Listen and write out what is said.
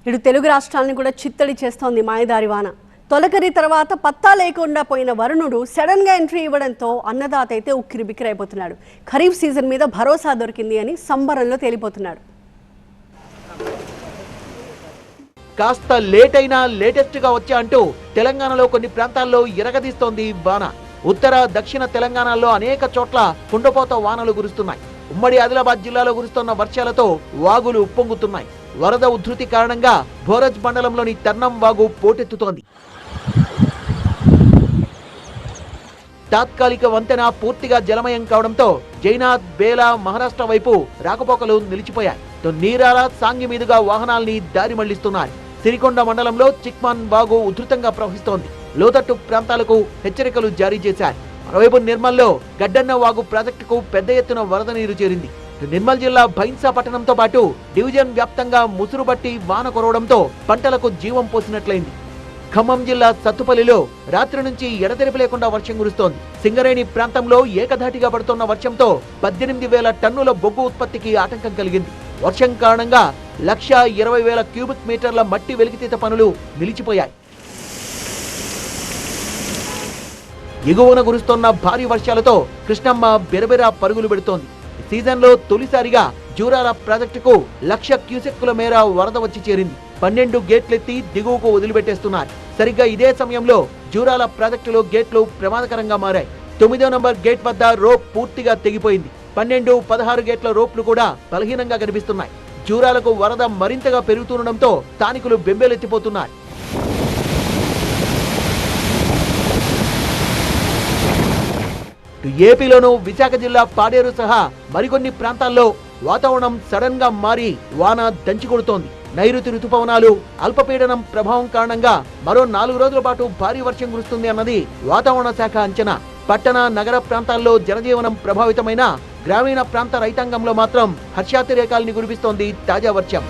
ఇటు తెలుగు రాష్ట్రాలను కూడా చిత్తడి చేస్తోంది మాయదారి వాన. తొలకరి తర్వాత పత్తా లేకుండా పోయిన వరుణుడు సడన్ గా ఎంట్రీ ఇవ్వడంతో అన్నదాత అయితే ఉక్కిరి బిక్కిరైపోతున్నాడు. ఖరీఫ్ సీజన్ మీద భరోసా దొరికింది అని సంబరంలో తేలిపోతున్నాడు. కాస్త లేట్ అయినా లేటెస్ట్ గా వచ్చా అంటూ తెలంగాణలో కొన్ని ప్రాంతాల్లో ఎరగదీస్తోంది వాన. ఉత్తర దక్షిణ తెలంగాణలో అనేక చోట్ల కుండపోత వానలు కురుస్తున్నాయి. ఉమ్మడి ఆదిలాబాద్ జిల్లాలో కురుస్తున్న వర్షాలతో వాగులు ఉప్పొంగుతున్నాయి. వరద ఉధృతి కారణంగా భోరజ్ మండలంలోని తర్నం వాగు పోటెత్తుతోంది. తాత్కాలిక వంతెన పూర్తిగా జలమయం కావడంతో జైనాథ్, బేలా, మహారాష్ట్ర వైపు రాకపోకలు నిలిచిపోయాయి. నీరాల, సాంగి మీదుగా వాహనాల్ని దారి మళ్లిస్తున్నారు. సిరికొండ మండలంలో చిక్మాన్ వాగు ఉధృతంగా ప్రవహిస్తోంది. లోతట్టు ప్రాంతాలకు హెచ్చరికలు జారీ చేశారు. మరోవైపు నిర్మల్లో గడ్డన్న వాగు ప్రాజెక్టుకు పెద్ద ఎత్తున వరద నీరు చేరింది. నిర్మల్ జిల్లా భైన్సా పట్టణంతో పాటు డివిజన్ వ్యాప్తంగా ముసురు బట్టి వాన కురవడంతో పంటలకు జీవం పోసినట్లయింది. ఖమ్మం జిల్లా సత్తుపల్లిలో రాత్రి నుంచి ఎడతెరిపి లేకుండా వర్షం కురుస్తోంది. సింగరేణి ప్రాంతంలో ఏకధాటిగా పడుతున్న వర్షంతో 18,000 టన్నుల బొగ్గు ఉత్పత్తికి ఆటంకం కలిగింది. వర్షం కారణంగా 1,20,000 క్యూబిక్ మీటర్ల మట్టి వెలికితీత పనులు నిలిచిపోయాయి. ఎగువన కురుస్తున్న భారీ వర్షాలతో కృష్ణమ్మ బెరబెర పరుగులు పెడుతోంది. సీజన్లో తొలిసారిగా జూరాల ప్రాజెక్టుకు 1,00,000 క్యూసెక్కుల మేర వరద వచ్చి చేరింది. 12 గేట్లెత్తి దిగువకు వదిలిపెట్టేస్తున్నారు. సరిగ్గా ఇదే సమయంలో జూరాల ప్రాజెక్టులో గేట్లు ప్రమాదకరంగా మారాయి. 9వ నంబర్ గేట్ వద్ద రోప్ పూర్తిగా తెగిపోయింది. 12, 16 గేట్ల రోప్లు కూడా బలహీనంగా కనిపిస్తున్నాయి. జూరాలకు వరద మరింతగా పెరుగుతుండటంతో స్థానికులు బెంబేలెత్తిపోతున్నారు. ఏపీలోనూ విశాఖ జిల్లా పాడేరు సహా మరికొన్ని ప్రాంతాల్లో వాతావరణం సడన్ గా మారి వాన దంచికొడుతోంది. నైరుతి రుతుపవనాలు, అల్పపీడనం ప్రభావం కారణంగా మరో 4 రోజుల పాటు భారీ వర్షం కురుస్తుంది అన్నది వాతావరణ శాఖ అంచనా. పట్టణ, నగర ప్రాంతాల్లో జనజీవనం ప్రభావితమైన గ్రామీణ ప్రాంత రైతాంగంలో మాత్రం హర్షాతిరేకాల్ని కురిపిస్తోంది తాజా వర్షం.